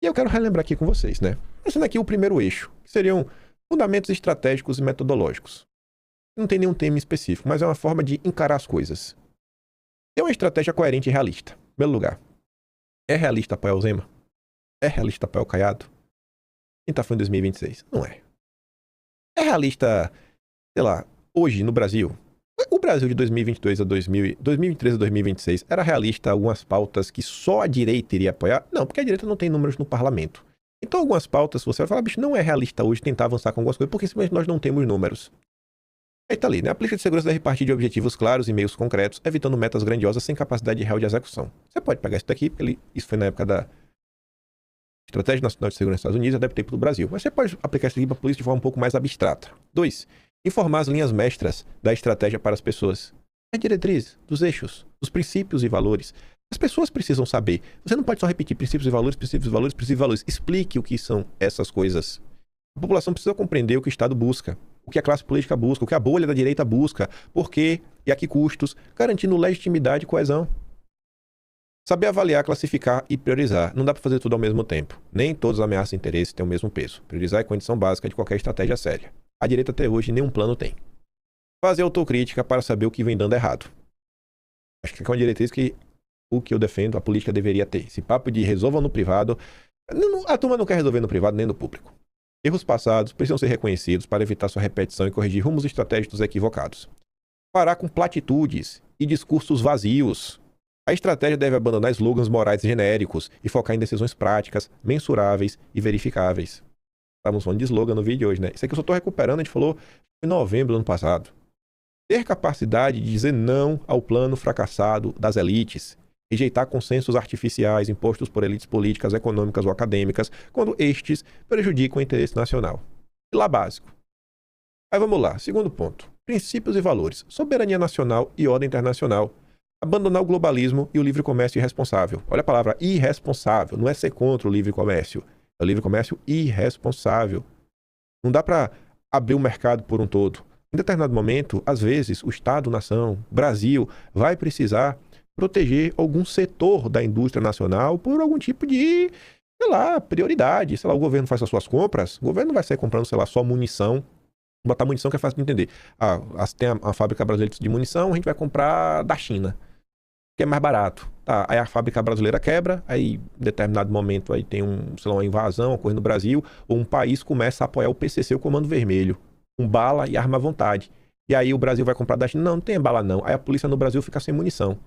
E eu quero relembrar aqui com vocês, né? Pensando aqui o primeiro eixo, que seriam fundamentos estratégicos e metodológicos. Não tem nenhum tema específico, mas é uma forma de encarar as coisas. Tem uma estratégia coerente e realista. Em primeiro lugar, é realista apoiar o Zema? É realista apoiar o Caiado? Quem tá falando em 2026? Não é. É realista, sei lá, hoje no Brasil? O Brasil de 2022 a 2023 a 2026 era realista algumas pautas que só a direita iria apoiar? Não, porque a direita não tem números no parlamento. Então algumas pautas você vai falar, bicho, não é realista hoje tentar avançar com algumas coisas, porque simplesmente nós não temos números. Aí tá ali, né? A política de segurança deve partir de objetivos claros e meios concretos, evitando metas grandiosas sem capacidade real de execução. Você pode pegar isso daqui, porque isso foi na época da Estratégia Nacional de Segurança dos Estados Unidos, deve ter para o Brasil. Mas você pode aplicar isso aqui para a polícia de forma um pouco mais abstrata. 2. Informar as linhas mestras da estratégia para as pessoas. A diretriz, dos eixos, dos princípios e valores. As pessoas precisam saber. Você não pode só repetir princípios e valores, princípios e valores, princípios e valores. Explique o que são essas coisas. A população precisa compreender o que o Estado busca, o que a classe política busca, o que a bolha da direita busca, por quê e a que custos, garantindo legitimidade e coesão. Saber avaliar, classificar e priorizar. Não dá para fazer tudo ao mesmo tempo. Nem todas as ameaças de interesse têm o mesmo peso. Priorizar é condição básica de qualquer estratégia séria. A direita até hoje nenhum plano tem. Fazer autocrítica para saber o que vem dando errado. Acho que é uma diretriz que o que eu defendo, a política deveria ter. Esse papo de resolvam no privado. A turma não quer resolver no privado nem no público. Erros passados precisam ser reconhecidos para evitar sua repetição e corrigir rumos estratégicos equivocados. Parar com platitudes e discursos vazios. A estratégia deve abandonar slogans morais genéricos e focar em decisões práticas, mensuráveis e verificáveis. Estamos falando de slogan no vídeo de hoje, né? Isso aqui eu só estou recuperando, a gente falou em novembro do ano passado. Ter capacidade de dizer não ao plano fracassado das elites. Rejeitar consensos artificiais impostos por elites políticas, econômicas ou acadêmicas, quando estes prejudicam o interesse nacional. Pilar básico. Aí vamos lá, segundo ponto. Princípios e valores. Soberania nacional e ordem internacional. Abandonar o globalismo e o livre comércio irresponsável. Olha a palavra irresponsável. Não é ser contra o livre comércio. É o livre comércio irresponsável. Não dá para abrir o mercado por um todo. Em determinado momento, às vezes, o Estado, nação, Brasil, vai precisar proteger algum setor da indústria nacional por algum tipo de, sei lá, prioridade. Sei lá, o governo faz as suas compras, o governo não vai sair comprando, sei lá, só munição. Botar munição que é fácil de entender. Tem a fábrica brasileira de munição, a gente vai comprar da China, que é mais barato. Tá, aí a fábrica brasileira quebra, aí em determinado momento aí tem uma invasão ocorrendo no Brasil, ou um país começa a apoiar o PCC, o Comando Vermelho, com bala e arma à vontade. E aí o Brasil vai comprar da China? Não, não tem bala não. Aí a polícia no Brasil fica sem munição.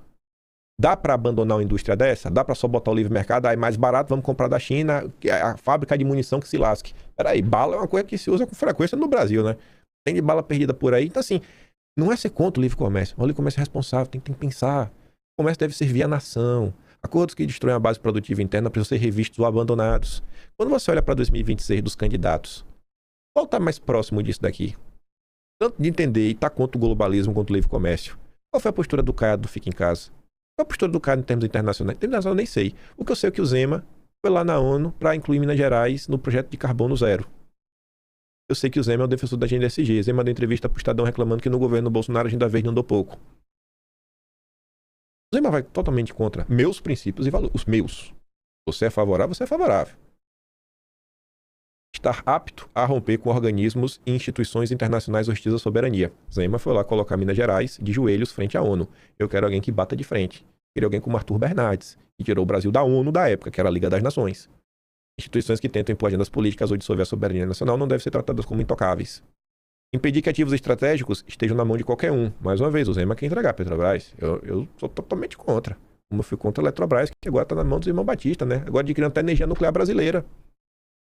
Dá para abandonar uma indústria dessa? Dá para só botar o livre mercado? Aí mais barato, vamos comprar da China, a fábrica de munição que se lasque. Peraí, bala é uma coisa que se usa com frequência no Brasil, né? Tem de bala perdida por aí. Então assim, não é ser contra o livre comércio. O livre comércio é responsável, tem que pensar. O comércio deve servir à nação. Acordos que destroem a base produtiva interna precisam ser revistos ou abandonados. Quando você olha para 2026 dos candidatos, qual está mais próximo disso daqui? Tanto de entender e estar contra o globalismo, contra o livre comércio. Qual foi a postura do Caiado do Fica em Casa? Qual a postura do Caiado em termos internacionais? Internacional eu nem sei. O que eu sei é que o Zema foi lá na ONU para incluir Minas Gerais no projeto de carbono zero. Eu sei que o Zema é o defensor da agenda SG. Zema deu entrevista para o Estadão reclamando que no governo Bolsonaro a agenda verde andou pouco. O Zema vai totalmente contra meus princípios e valores. Os meus. Você é favorável, você é favorável. Estar apto a romper com organismos e instituições internacionais hostis à soberania. Zema foi lá colocar Minas Gerais de joelhos frente à ONU. Eu quero alguém que bata de frente. Queria alguém como Arthur Bernardes, que tirou o Brasil da ONU da época, que era a Liga das Nações. Instituições que tentam impor agendas políticas ou dissolver a soberania nacional não devem ser tratadas como intocáveis. Impedir que ativos estratégicos estejam na mão de qualquer um. Mais uma vez, o Zema quer entregar a Petrobras. Eu sou totalmente contra. Como eu fui contra a Eletrobras, que agora está na mão dos irmãos Batista, né? Agora adquirindo até energia nuclear brasileira.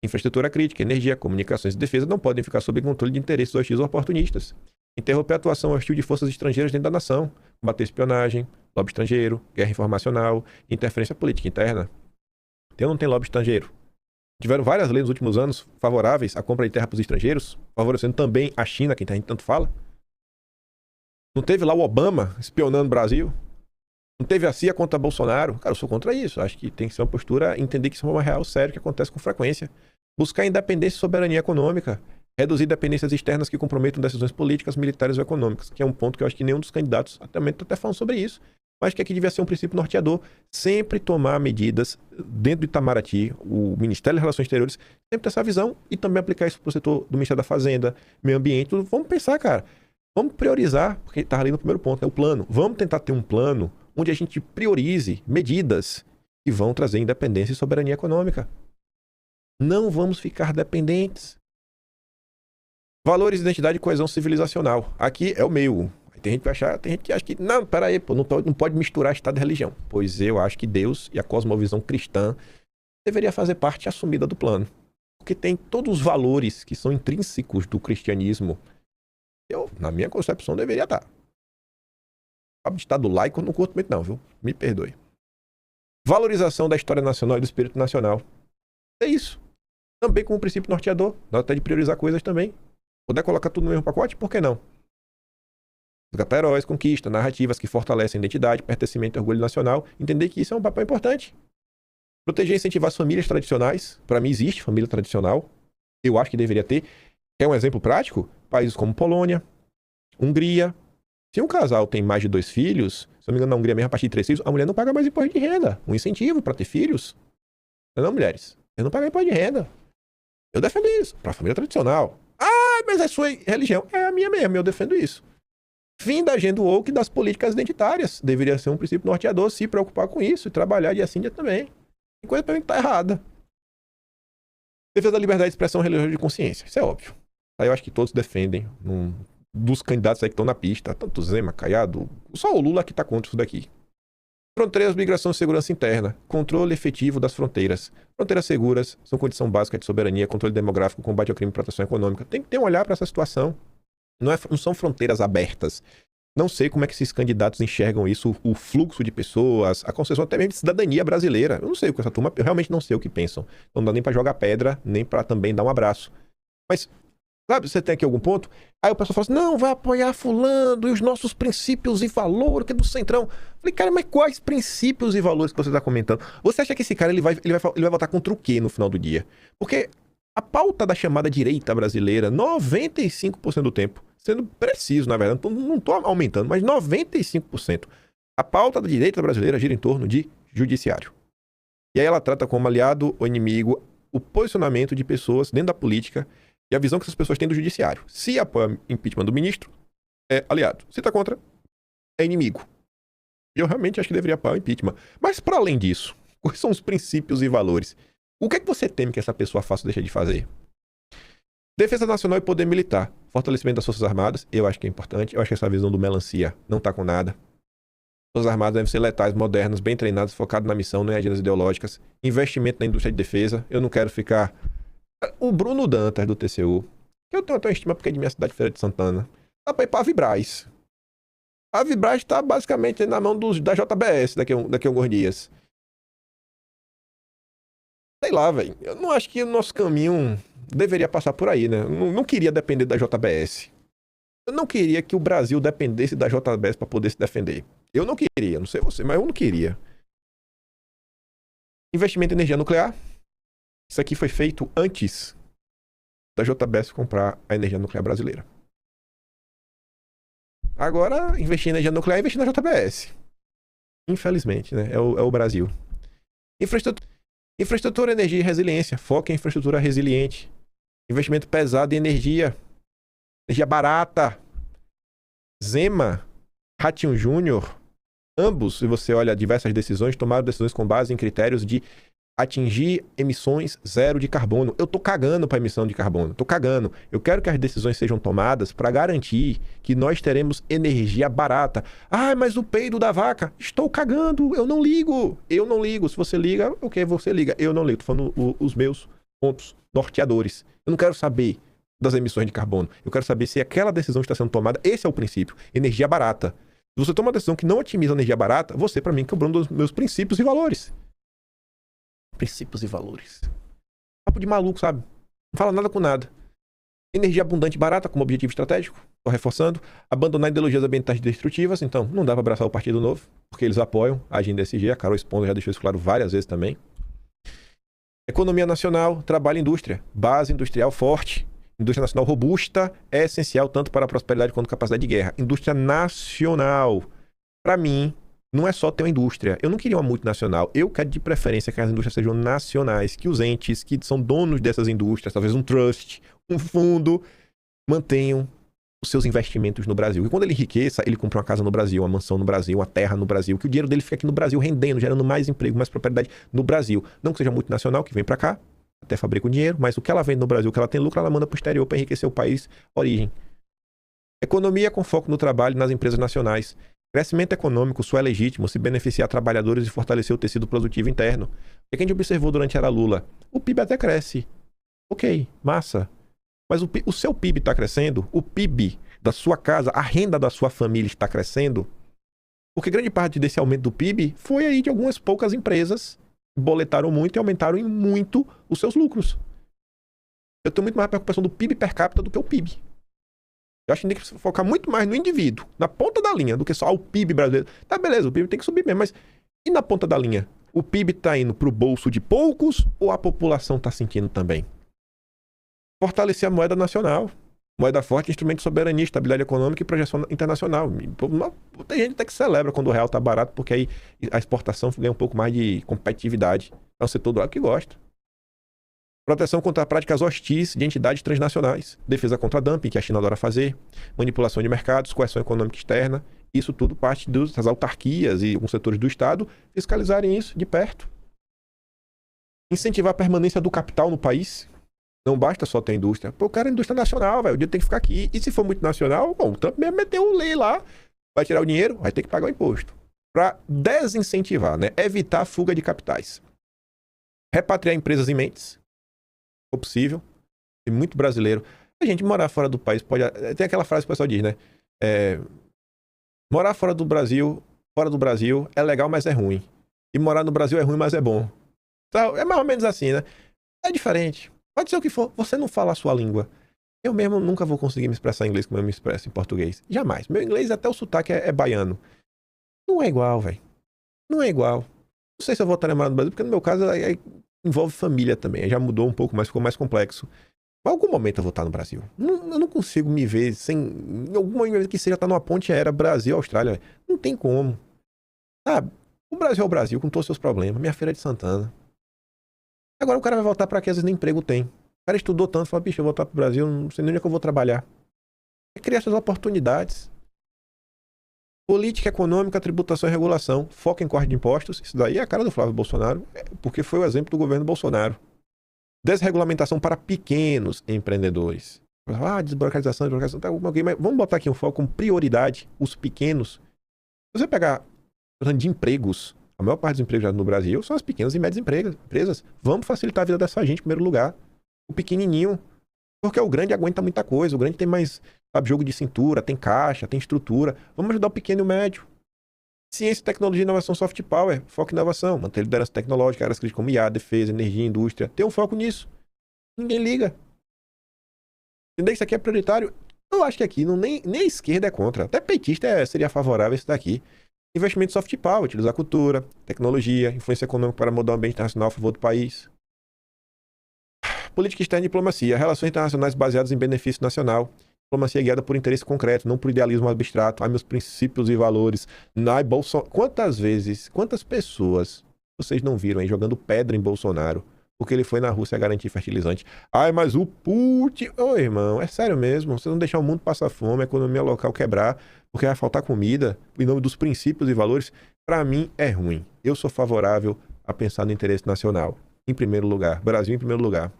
Infraestrutura crítica, energia, comunicações e defesa não podem ficar sob controle de interesses hostis ou oportunistas. Interromper a atuação hostil de forças estrangeiras dentro da nação. Combater espionagem, lobby estrangeiro, guerra informacional, interferência política interna. Tem ou não tem lobby estrangeiro? Tiveram várias leis nos últimos anos favoráveis à compra de terra para os estrangeiros, favorecendo também a China, que a gente tanto fala. Não teve lá o Obama espionando o Brasil? Não teve a CIA contra Bolsonaro? Cara, eu sou contra isso. Acho que tem que ser uma postura, entender que isso é uma real sério que acontece com frequência. Buscar independência e soberania econômica. Reduzir dependências externas que comprometam decisões políticas, militares ou econômicas, que é um ponto que eu acho que nenhum dos candidatos até falando sobre isso. mas que aqui devia ser um princípio norteador, sempre tomar medidas dentro do Itamaraty, o Ministério das Relações Exteriores, sempre ter essa visão e também aplicar isso para o setor do Ministério da Fazenda, Meio Ambiente, tudo. Vamos pensar, cara, vamos priorizar, porque estava ali no primeiro ponto, né, o plano. Vamos tentar ter um plano onde a gente priorize medidas que vão trazer independência e soberania econômica. Não vamos ficar dependentes. Valores, identidade e coesão civilizacional. Aqui é o meu. Tem gente que acha que, não, peraí, pô, não pode misturar Estado e religião. Pois eu acho que Deus e a cosmovisão cristã deveria fazer parte assumida do plano. Porque tem todos os valores que são intrínsecos do cristianismo. Eu, na minha concepção, deveria estar. O Estado laico eu não curto muito não, viu? Me perdoe. Valorização da história nacional e do espírito nacional. É isso. Também com o princípio norteador. Dá até de priorizar coisas também. Puder colocar tudo no mesmo pacote, por que não? Resgatar heróis, conquista, narrativas que fortalecem a identidade, pertencimento e orgulho nacional. Entender que isso é um papel importante. Proteger e incentivar as famílias tradicionais. Para mim existe família tradicional. Eu acho que deveria ter. É um exemplo prático? Países como Polônia, Hungria. Se um casal tem mais de 2 filhos, se eu não me engano na Hungria mesmo, a partir de 3 filhos, a mulher não paga mais imposto de renda. Um incentivo para ter filhos. Não, mulheres. Eu não pago imposto de renda. Eu defendo isso. Para a família tradicional. Ah, mas é sua religião. É a minha mesmo, eu defendo isso. Fim da agenda woke das políticas identitárias. Deveria ser um princípio norteador se preocupar com isso e trabalhar dia sim, dia também. Tem coisa pra mim que tá errada. Defesa da liberdade de expressão religiosa de consciência. Isso é óbvio. Aí eu acho que todos defendem. Dos candidatos aí que estão na pista. Tanto Zema, Caiado. Só o Lula que tá contra isso daqui. Fronteiras, migração e segurança interna. Controle efetivo das fronteiras. Fronteiras seguras são condição básica de soberania, controle demográfico, combate ao crime e proteção econômica. Tem que ter um olhar para essa situação. Não são fronteiras abertas. Não sei como é que esses candidatos enxergam isso, o fluxo de pessoas, a concessão até mesmo de cidadania brasileira. Eu não sei o que essa turma, eu realmente não sei o que pensam. Não dá nem para jogar pedra, nem para também dar um abraço. Mas, sabe, você tem aqui algum ponto? Aí o pessoal fala assim, não, vai apoiar fulano e os nossos princípios e valores, que é do Centrão. Eu falei, cara, mas quais princípios e valores que você está comentando? Você acha que esse cara ele vai votar contra o quê no final do dia? Porque a pauta da chamada direita brasileira, 95% do tempo, sendo preciso, na verdade, não estou aumentando, mas 95%. A pauta da direita brasileira gira em torno de judiciário. E aí ela trata como aliado ou inimigo o posicionamento de pessoas dentro da política e a visão que essas pessoas têm do judiciário. Se apoia o impeachment do ministro, é aliado. Se está contra, é inimigo. E eu realmente acho que deveria apoiar o impeachment. Mas para além disso, quais são os princípios e valores? O que é que você teme que essa pessoa faça ou deixe de fazer? Defesa nacional e poder militar. Fortalecimento das Forças Armadas, eu acho que é importante. Eu acho que essa visão do melancia não está com nada. Forças Armadas devem ser letais, modernas, bem treinadas, focadas na missão, não em agendas ideológicas. Investimento na indústria de defesa. Eu não quero ficar... O Bruno Dantas, do TCU, que eu tenho até uma estima porque é de minha cidade, Feira de Santana, dá para ir para a Vibraz. A Vibraz está basicamente na mão da JBS daqui a alguns dias. Sei lá, velho. Eu não acho que o nosso caminho deveria passar por aí, né? Eu não queria depender da JBS. Eu não queria que o Brasil dependesse da JBS para poder se defender. Eu não queria, não sei você, mas eu não queria. Investimento em energia nuclear. Isso aqui foi feito antes da JBS comprar a energia nuclear brasileira. Agora, investir em energia nuclear é investir na JBS. Infelizmente, né? É o Brasil. Infraestrutura, energia e resiliência. Foca em infraestrutura resiliente. Investimento pesado em energia. Energia barata. Zema, Ratinho Júnior, ambos, se você olha diversas decisões, tomaram decisões com base em critérios de atingir emissões zero de carbono. Eu tô cagando para emissão de carbono. Tô cagando. Eu quero que as decisões sejam tomadas para garantir que nós teremos energia barata. Ah, mas o peido da vaca. Estou cagando. Eu não ligo. Eu não ligo. Se você liga, ok, você liga. Eu não ligo. Tô falando os meus pontos norteadores. Eu não quero saber das emissões de carbono. Eu quero saber se aquela decisão está sendo tomada. Esse é o princípio. Energia barata. Se você toma uma decisão que não otimiza a energia barata, você, para mim, quebrou um dos meus princípios e valores. Princípios e valores. Papo de maluco, sabe? Não fala nada com nada. Energia abundante e barata como objetivo estratégico. Estou reforçando. Abandonar ideologias ambientais destrutivas. Então, não dá para abraçar o Partido Novo, porque eles apoiam a agenda ESG. A Carol Esponda já deixou isso claro várias vezes também. Economia nacional, trabalho e indústria. Base industrial forte. Indústria nacional robusta é essencial tanto para a prosperidade quanto capacidade de guerra. Indústria nacional. Para mim, não é só ter uma indústria. Eu não queria uma multinacional. Eu quero de preferência que as indústrias sejam nacionais, que os entes que são donos dessas indústrias, talvez um trust, um fundo, mantenham os seus investimentos no Brasil. E quando ele enriqueça, ele compra uma casa no Brasil, uma mansão no Brasil, uma terra no Brasil, que o dinheiro dele fica aqui no Brasil rendendo, gerando mais emprego, mais propriedade no Brasil. Não que seja multinacional, que vem para cá, até fabrica o dinheiro, mas o que ela vende no Brasil, o que ela tem lucro, ela manda para o exterior para enriquecer o país origem. Economia com foco no trabalho e nas empresas nacionais. Crescimento econômico só é legítimo se beneficiar trabalhadores e fortalecer o tecido produtivo interno. O que a gente observou durante a era Lula? O PIB até cresce. Ok, massa. Mas o seu PIB está crescendo? O PIB da sua casa, a renda da sua família está crescendo? Porque grande parte desse aumento do PIB foi aí de algumas poucas empresas que boletaram muito e aumentaram em muito os seus lucros. Eu tenho muito mais preocupação do PIB per capita do que o PIB. Eu acho que tem que focar muito mais no indivíduo, na ponta da linha, do que só o PIB brasileiro. Tá, beleza, o PIB tem que subir mesmo, mas e na ponta da linha? O PIB tá indo pro bolso de poucos ou a população tá sentindo também? Fortalecer a moeda nacional. Moeda forte, instrumento de soberania, estabilidade econômica e projeção internacional. Tem gente até que celebra quando o real tá barato, porque aí a exportação ganha um pouco mais de competitividade. É um setor do lado que gosta. Proteção contra práticas hostis de entidades transnacionais. Defesa contra dumping, que a China adora fazer. Manipulação de mercados, coerção econômica externa. Isso tudo parte das autarquias e alguns setores do Estado fiscalizarem isso de perto. Incentivar a permanência do capital no país. Não basta só ter indústria. Pô, o cara é indústria nacional, velho. O dinheiro tem que ficar aqui. E se for muito nacional, bom, o Trump mesmo meteu o lei lá. Vai tirar o dinheiro, vai ter que pagar o imposto. Para desincentivar, né? Evitar a fuga de capitais. Repatriar empresas em mentes. For possível. Tem muito brasileiro. A gente morar fora do país pode... Tem aquela frase que o pessoal diz, né? Morar fora do Brasil é legal, mas é ruim. E morar no Brasil é ruim, mas é bom. Então, é mais ou menos assim, né? É diferente. Pode ser o que for. Você não fala a sua língua. Eu mesmo nunca vou conseguir me expressar em inglês como eu me expresso em português. Jamais. Meu inglês, até o sotaque é baiano. Não é igual, velho. Não é igual. Não sei se eu voltaria a morar no Brasil, porque no meu caso envolve família também. Já mudou um pouco mais, ficou mais complexo. Mas em algum momento eu vou estar no Brasil. Eu não consigo me ver sem... Em algum momento que seja estar numa ponte aérea Brasil-Austrália. Não tem como. Sabe? O Brasil é o Brasil, com todos os seus problemas. Minha Feira de Santana. Agora o cara vai voltar para que às vezes nem emprego tem. O cara estudou tanto, fala, bicho, eu vou voltar pro Brasil, não sei nem onde é que eu vou trabalhar. É criar essas oportunidades. Política econômica, tributação e regulação. Foco em corte de impostos. Isso daí é a cara do Flávio Bolsonaro, porque foi o exemplo do governo Bolsonaro. Desregulamentação para pequenos empreendedores. Desburocratização, tá, okay, mas vamos botar aqui um foco com prioridade, os pequenos. Se você pegar de empregos, a maior parte dos empregos no Brasil são as pequenas e médias empresas. Vamos facilitar a vida dessa gente em primeiro lugar. O pequenininho. Porque o grande aguenta muita coisa. O grande tem mais, sabe, jogo de cintura, tem caixa, tem estrutura. Vamos ajudar o pequeno e o médio. Ciência, tecnologia, inovação, soft power. Foco em inovação. Manter liderança tecnológica, áreas críticas como IA, defesa, energia, indústria. Tem um foco nisso. Ninguém liga. Entender que isso aqui é prioritário? Eu acho que aqui nem a esquerda é contra. Até petista seria favorável a isso daqui. Investimento em soft power, utilizar cultura, tecnologia, influência econômica para mudar o ambiente internacional a favor do país. Política externa e diplomacia. Relações internacionais baseadas em benefício nacional. Diplomacia guiada por interesse concreto, não por idealismo abstrato. Meus princípios e valores. Quantas pessoas vocês não viram aí jogando pedra em Bolsonaro? Porque ele foi na Rússia garantir fertilizante. Mas o Putin... Ô, irmão, é sério mesmo. Você não deixar o mundo passar fome, a economia local quebrar, porque vai faltar comida, em nome dos princípios e valores, para mim é ruim. Eu sou favorável a pensar no interesse nacional. Em primeiro lugar. Brasil em primeiro lugar.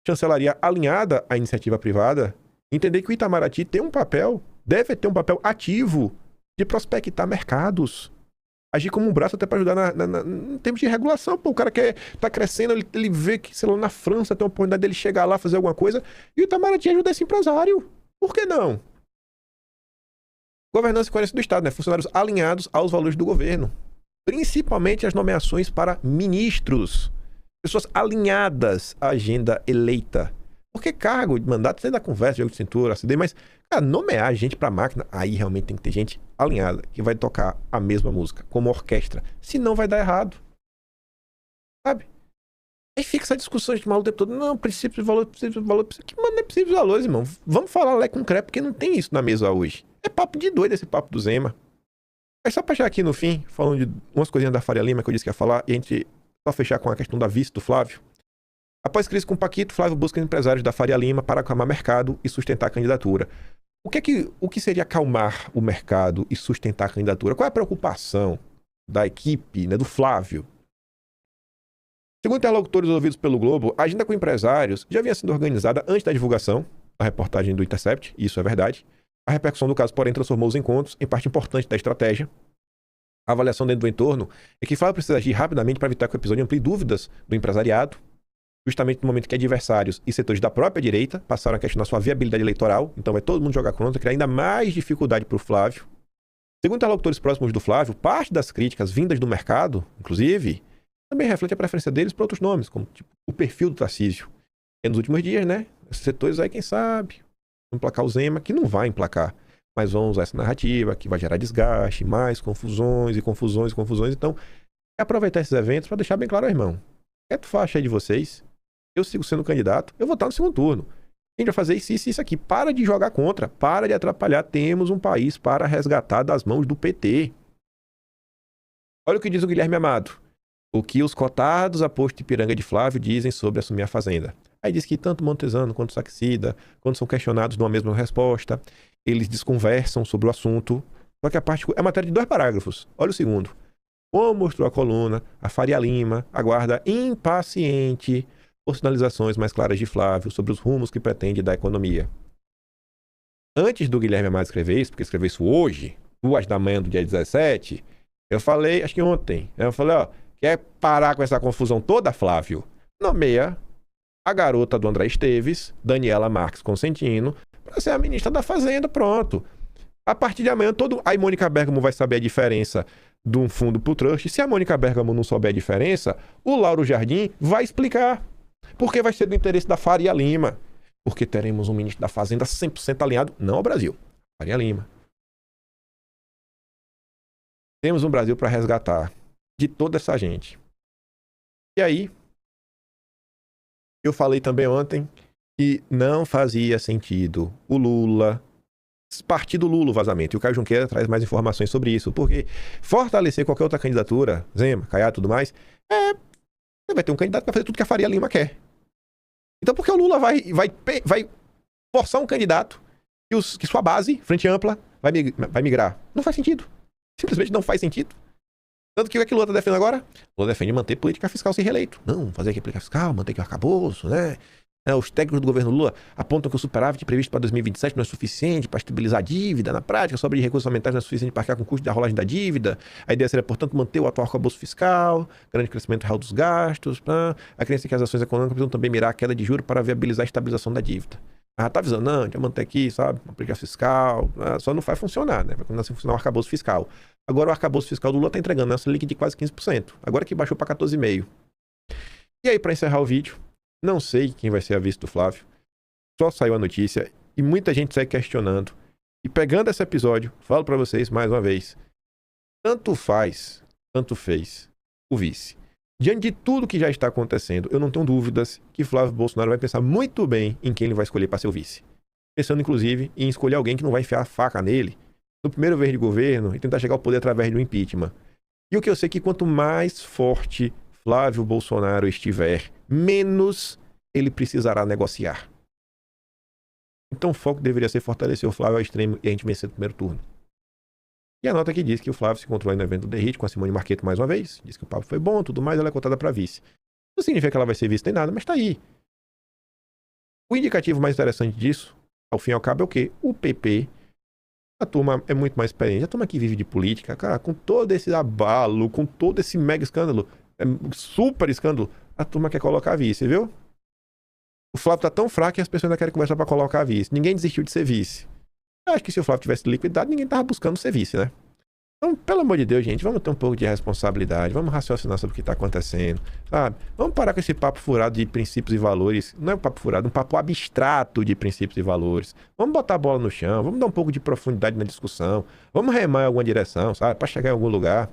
Chancelaria alinhada à iniciativa privada, entender que o Itamaraty deve ter um papel ativo de prospectar mercados. Agir como um braço até para ajudar em termos de regulação. Pô, o cara tá crescendo, ele vê que, sei lá, na França tem uma oportunidade dele chegar lá, fazer alguma coisa, e o Itamaraty ajuda esse empresário. Por que não? Governança e coerência do Estado, né? Funcionários alinhados aos valores do governo. Principalmente as nomeações para ministros. Pessoas alinhadas à agenda eleita. Porque cargo de mandato, você dá conversa, jogo de cintura, CD, mas, cara, nomear gente pra máquina, aí realmente tem que ter gente alinhada, que vai tocar a mesma música, como orquestra. Senão vai dar errado. Sabe? Aí fica essa discussão de maluco o tempo todo. Não, princípio de valor, princípio de valor. Que mano, não é princípio de valores, irmão. Vamos falar lé com crepe, porque não tem isso na mesa hoje. É papo de doido esse papo do Zema. Mas só pra chegar aqui no fim, falando de umas coisinhas da Faria Lima que eu disse que ia falar, e a gente só fechar com a questão da vice do Flávio. Após crise com o Paquito, Flávio busca empresários da Faria Lima para acalmar o mercado e sustentar a candidatura. O que seria acalmar o mercado e sustentar a candidatura? Qual é a preocupação da equipe, né, do Flávio? Segundo interlocutores ouvidos pelo Globo, a agenda com empresários já havia sido organizada antes da divulgação, a reportagem do Intercept, isso é verdade. A repercussão do caso, porém, transformou os encontros em parte importante da estratégia. A avaliação dentro do entorno é que Flávio precisa agir rapidamente para evitar que o episódio amplie dúvidas do empresariado, justamente no momento que adversários e setores da própria direita passaram a questionar sua viabilidade eleitoral, então vai todo mundo jogar contra, criar ainda mais dificuldade para o Flávio. Segundo interlocutores próximos do Flávio, parte das críticas vindas do mercado, inclusive, também reflete a preferência deles por outros nomes, como tipo, o perfil do Tarcísio. E nos últimos dias, né, esses setores aí, quem sabe, vão emplacar o Zema, que não vai emplacar, mas vão usar essa narrativa, que vai gerar desgaste, mais confusões e confusões e confusões. Então, é aproveitar esses eventos para deixar bem claro, irmão, quieto faixa aí de vocês, eu sigo sendo candidato, eu vou estar no segundo turno. A gente vai fazer isso aqui. Para de jogar contra, para de atrapalhar. Temos um país para resgatar das mãos do PT. Olha o que diz o Guilherme Amado. O que os cotados a posto Ipiranga de Flávio dizem sobre assumir a fazenda. Aí diz que tanto Montesano quanto Saxida, quando são questionados, dão a mesma resposta. Eles desconversam sobre o assunto. Só que a parte é matéria de 2 parágrafos. Olha o segundo. Como mostrou a coluna, a Faria Lima aguarda impaciente por sinalizações mais claras de Flávio sobre os rumos que pretende dar à economia. Antes do Guilherme Amado escrever isso, porque escreveu isso hoje, 2 da manhã do dia 17, eu falei, acho que ontem, eu falei, ó, quer parar com essa confusão toda, Flávio? Nomeia a garota do André Esteves, Daniela Marques Consentino, para ser a ministra da Fazenda, pronto. A partir de amanhã, aí Mônica Bergamo vai saber a diferença de um fundo pro trust. Se a Mônica Bergamo não souber a diferença, o Lauro Jardim vai explicar. Porque vai ser do interesse da Faria Lima. Porque teremos um ministro da Fazenda 100% alinhado, não ao Brasil, Faria Lima. Temos um Brasil para resgatar de toda essa gente. E aí, eu falei também ontem que não fazia sentido o Lula, partido Lula, o vazamento. E o Caio Junqueira traz mais informações sobre isso. Porque fortalecer qualquer outra candidatura, Zema, Caiado e tudo mais, vai ter um candidato que vai fazer tudo que a Faria Lima quer. Então, por que o Lula vai forçar um candidato que sua base, frente ampla, vai migrar? Não faz sentido. Simplesmente não faz sentido. Tanto que o que o Lula está defendendo agora? O Lula defende manter política fiscal sem reeleito. Não, fazer aqui política fiscal, manter aqui o arcabouço, né? Os técnicos do governo Lula apontam que o superávit previsto para 2027 não é suficiente para estabilizar a dívida. Na prática, a sobra de recursos aumentais não é suficiente para arcar com o custo da rolagem da dívida. A ideia seria, portanto, manter o atual arcabouço fiscal, grande crescimento real dos gastos. A crença é que as ações econômicas precisam também mirar a queda de juros para viabilizar a estabilização da dívida. Tá avisando, não, a gente vai manter aqui, sabe, uma política fiscal, só não vai funcionar, né? Vai começar a funcionar o arcabouço fiscal. Agora o arcabouço fiscal do Lula está entregando essa Selic de quase 15%. Agora que baixou para 14,5%. E aí, para encerrar o vídeo, não sei quem vai ser a vice do Flávio. Só saiu a notícia e muita gente segue questionando. E pegando esse episódio, falo para vocês mais uma vez. Tanto faz, tanto fez o vice. Diante de tudo que já está acontecendo, eu não tenho dúvidas que Flávio Bolsonaro vai pensar muito bem em quem ele vai escolher para ser o vice. Pensando, inclusive, em escolher alguém que não vai enfiar a faca nele no primeiro vez de governo e tentar chegar ao poder através do impeachment. E o que eu sei é que quanto mais forte Flávio Bolsonaro estiver, menos ele precisará negociar. Então o foco deveria ser fortalecer o Flávio ao extremo e a gente vencer no primeiro turno. E a nota aqui diz que o Flávio se encontrou aí no evento do The Hit com a Simone Marqueto mais uma vez. Diz que o papo foi bom, tudo mais, ela é cotada para vice. Não significa que ela vai ser vice nem nada, mas tá aí. O indicativo mais interessante disso, ao fim e ao cabo, é o quê? O PP. A turma é muito mais experiente. A turma que vive de política, cara, com todo esse abalo, com todo esse mega escândalo, super escândalo, a turma quer colocar vice, viu? O Flávio tá tão fraco que as pessoas ainda querem conversar para colocar vice. Ninguém desistiu de ser vice. Eu acho que se o Flávio tivesse liquidado, ninguém tava buscando ser vice, né? Então, pelo amor de Deus, gente, vamos ter um pouco de responsabilidade, vamos raciocinar sobre o que está acontecendo, sabe? Vamos parar com esse papo furado de princípios e valores. Não é um papo furado, é um papo abstrato de princípios e valores. Vamos botar a bola no chão, vamos dar um pouco de profundidade na discussão, vamos remar em alguma direção, sabe? Para chegar em algum lugar.